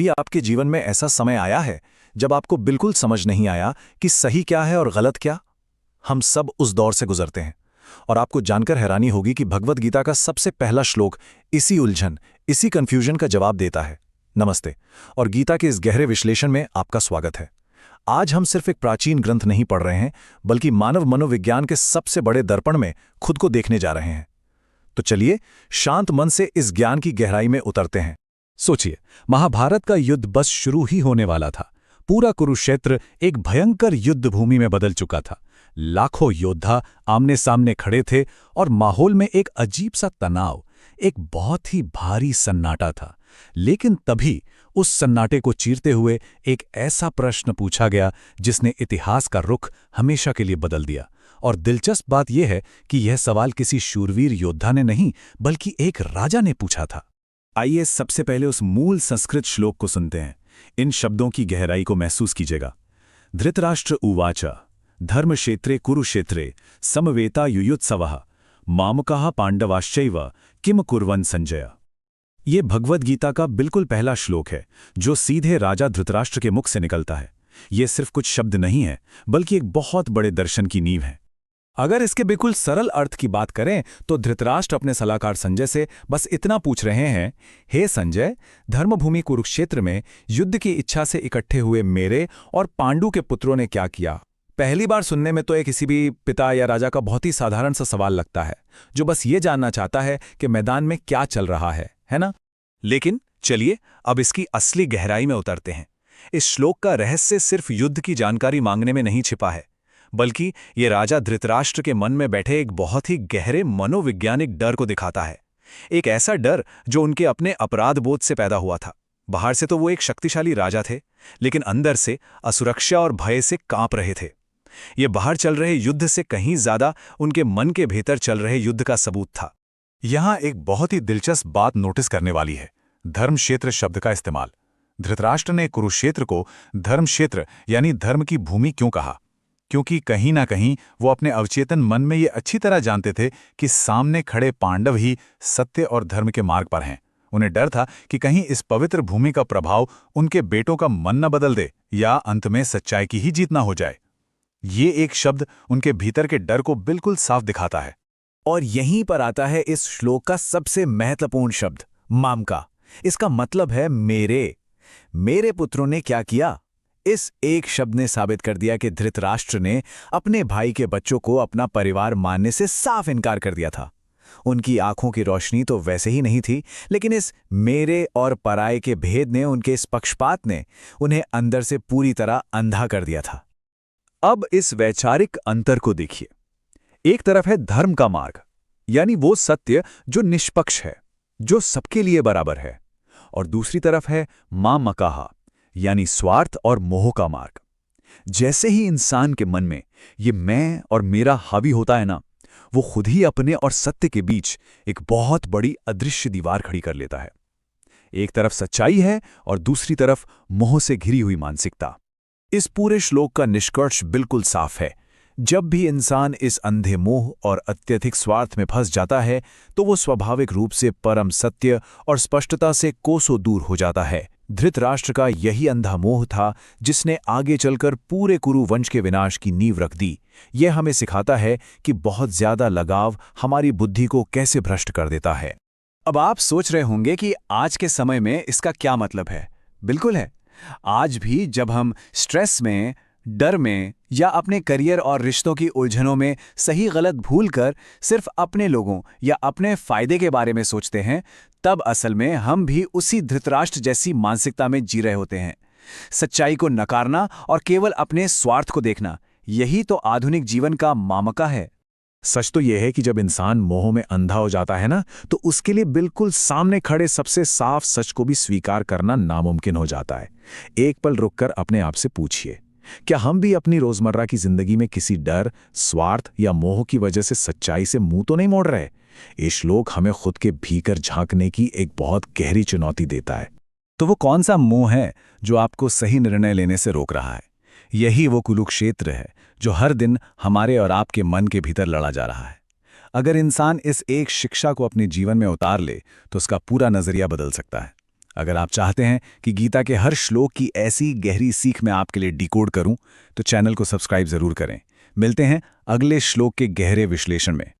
भी आपके जीवन में ऐसा समय आया है जब आपको बिल्कुल समझ नहीं आया कि सही क्या है और गलत क्या? हम सब उस दौर से गुजरते हैं और आपको जानकर हैरानी होगी कि भगवद गीता का सबसे पहला श्लोक इसी उलझन, इसी कंफ्यूजन का जवाब देता है। नमस्ते और गीता के इस गहरे विश्लेषण में आपका स्वागत है। आज हम सिर्फ एक प्राचीन ग्रंथ नहीं पढ़ रहे हैं, बल्कि मानव मनोविज्ञान के सबसे बड़े दर्पण में खुद को देखने जा रहे हैं। तो चलिए शांत मन से इस ज्ञान की गहराई में उतरते हैं। सोचिए, महाभारत का युद्ध बस शुरू ही होने वाला था। पूरा कुरुक्षेत्र एक भयंकर युद्ध भूमि में बदल चुका था। लाखों योद्धा आमने सामने खड़े थे और माहौल में एक अजीब सा तनाव, एक बहुत ही भारी सन्नाटा था। लेकिन तभी उस सन्नाटे को चीरते हुए एक ऐसा प्रश्न पूछा गया जिसने इतिहास का रुख हमेशा के लिए बदल दिया। और दिलचस्प बात यह है कि यह सवाल किसी शूरवीर योद्धा ने नहीं, बल्कि एक राजा ने पूछा था। आइए सबसे पहले उस मूल संस्कृत श्लोक को सुनते हैं। इन शब्दों की गहराई को महसूस कीजिएगा। धृतराष्ट्र उवाच धर्मक्षेत्रे कुरुक्षेत्रे समवेता युयुत्सवः मामकाः पांडवाश्चैव किम कुर्वन् संजय। ये भगवद गीता का बिल्कुल पहला श्लोक है जो सीधे राजा धृतराष्ट्र के मुख से निकलता है। ये सिर्फ कुछ शब्द नहीं है, बल्कि एक बहुत बड़े दर्शन की नींव है। अगर इसके बिल्कुल सरल अर्थ की बात करें तो धृतराष्ट्र अपने सलाहकार संजय से बस इतना पूछ रहे हैं, हे संजय, धर्मभूमि कुरुक्षेत्र में युद्ध की इच्छा से इकट्ठे हुए मेरे और पांडु के पुत्रों ने क्या किया। पहली बार सुनने में तो एक किसी भी पिता या राजा का बहुत ही साधारण सा सवाल लगता है, जो बस ये जानना चाहता है कि मैदान में क्या चल रहा है ना? लेकिन चलिए अब इसकी असली गहराई में उतरते हैं। इस श्लोक का रहस्य सिर्फ युद्ध की जानकारी मांगने में नहीं छिपा है, बल्कि ये राजा धृतराष्ट्र के मन में बैठे एक बहुत ही गहरे मनोवैज्ञानिक डर को दिखाता है। एक ऐसा डर जो उनके अपने अपराध बोध से पैदा हुआ था। बाहर से तो वो एक शक्तिशाली राजा थे, लेकिन अंदर से असुरक्षा और भय से कांप रहे थे। ये बाहर चल रहे युद्ध से कहीं ज्यादा उनके मन के भीतर चल रहे युद्ध का सबूत था। यहां एक बहुत ही दिलचस्प बात नोटिस करने वाली है, धर्मक्षेत्र शब्द का इस्तेमाल। धृतराष्ट्र ने कुरुक्षेत्र को धर्मक्षेत्र यानी धर्म की भूमि क्यों कहा? क्योंकि कहीं ना कहीं वो अपने अवचेतन मन में ये अच्छी तरह जानते थे कि सामने खड़े पांडव ही सत्य और धर्म के मार्ग पर हैं। उन्हें डर था कि कहीं इस पवित्र भूमि का प्रभाव उनके बेटों का मन न बदल दे या अंत में सच्चाई की ही जीत ना हो जाए। ये एक शब्द उनके भीतर के डर को बिल्कुल साफ दिखाता है। और यहीं पर आता है इस श्लोक का सबसे महत्वपूर्ण शब्द, मामका। इसका मतलब है मेरे पुत्रों ने क्या किया। इस एक शब्द ने साबित कर दिया कि धृतराष्ट्र ने अपने भाई के बच्चों को अपना परिवार मानने से साफ इनकार कर दिया था। उनकी आंखों की रोशनी तो वैसे ही नहीं थी, लेकिन इस मेरे और पराये के भेद ने, उनके इस पक्षपात ने उन्हें अंदर से पूरी तरह अंधा कर दिया था। अब इस वैचारिक अंतर को देखिए। एक तरफ है धर्म का मार्ग, यानी वो सत्य जो निष्पक्ष है, जो सबके लिए बराबर है, और दूसरी तरफ है मामकाह यानी स्वार्थ और मोह का मार्ग। जैसे ही इंसान के मन में ये मैं और मेरा हावी होता है ना, वो खुद ही अपने और सत्य के बीच एक बहुत बड़ी अदृश्य दीवार खड़ी कर लेता है। एक तरफ सच्चाई है और दूसरी तरफ मोह से घिरी हुई मानसिकता। इस पूरे श्लोक का निष्कर्ष बिल्कुल साफ है। जब भी इंसान इस अंधे मोह और अत्यधिक स्वार्थ में फंस जाता है, तो वो स्वाभाविक रूप से परम सत्य और स्पष्टता से कोसों दूर हो जाता है। धृतराष्ट्र का यही अंधा मोह था जिसने आगे चलकर पूरे कुरु वंश के विनाश की नींव रख दी। यह हमें सिखाता है कि बहुत ज्यादा लगाव हमारी बुद्धि को कैसे भ्रष्ट कर देता है। अब आप सोच रहे होंगे कि आज के समय में इसका क्या मतलब है। बिल्कुल है। आज भी जब हम स्ट्रेस में, डर में या अपने करियर और रिश्तों की उलझनों में सही गलत भूलकर सिर्फ अपने लोगों या अपने फायदे के बारे में सोचते हैं, तब असल में हम भी उसी धृतराष्ट्र जैसी मानसिकता में जी रहे होते हैं। सच्चाई को नकारना और केवल अपने स्वार्थ को देखना, यही तो आधुनिक जीवन का मामका है। सच तो यह है कि जब इंसान मोह में अंधा हो जाता है ना, तो उसके लिए बिल्कुल सामने खड़े सबसे साफ सच को भी स्वीकार करना नामुमकिन हो जाता है। एक पल रुककर अपने आप से पूछिए, क्या हम भी अपनी रोजमर्रा की जिंदगी में किसी डर, स्वार्थ या मोह की वजह से सच्चाई से मुंह तो नहीं मोड़ रहे? ये श्लोक हमें खुद के भीतर झांकने की एक बहुत गहरी चुनौती देता है। तो वो कौन सा मोह है जो आपको सही निर्णय लेने से रोक रहा है? यही वो कुरुक्षेत्र है जो हर दिन हमारे और आपके मन के भीतर लड़ा जा रहा है। अगर इंसान इस एक शिक्षा को अपने जीवन में उतार ले तो उसका पूरा नजरिया बदल सकता है। अगर आप चाहते हैं कि गीता के हर श्लोक की ऐसी गहरी सीख मैं आपके लिए डिकोड करूं, तो चैनल को सब्सक्राइब जरूर करें। मिलते हैं अगले श्लोक के गहरे विश्लेषण में।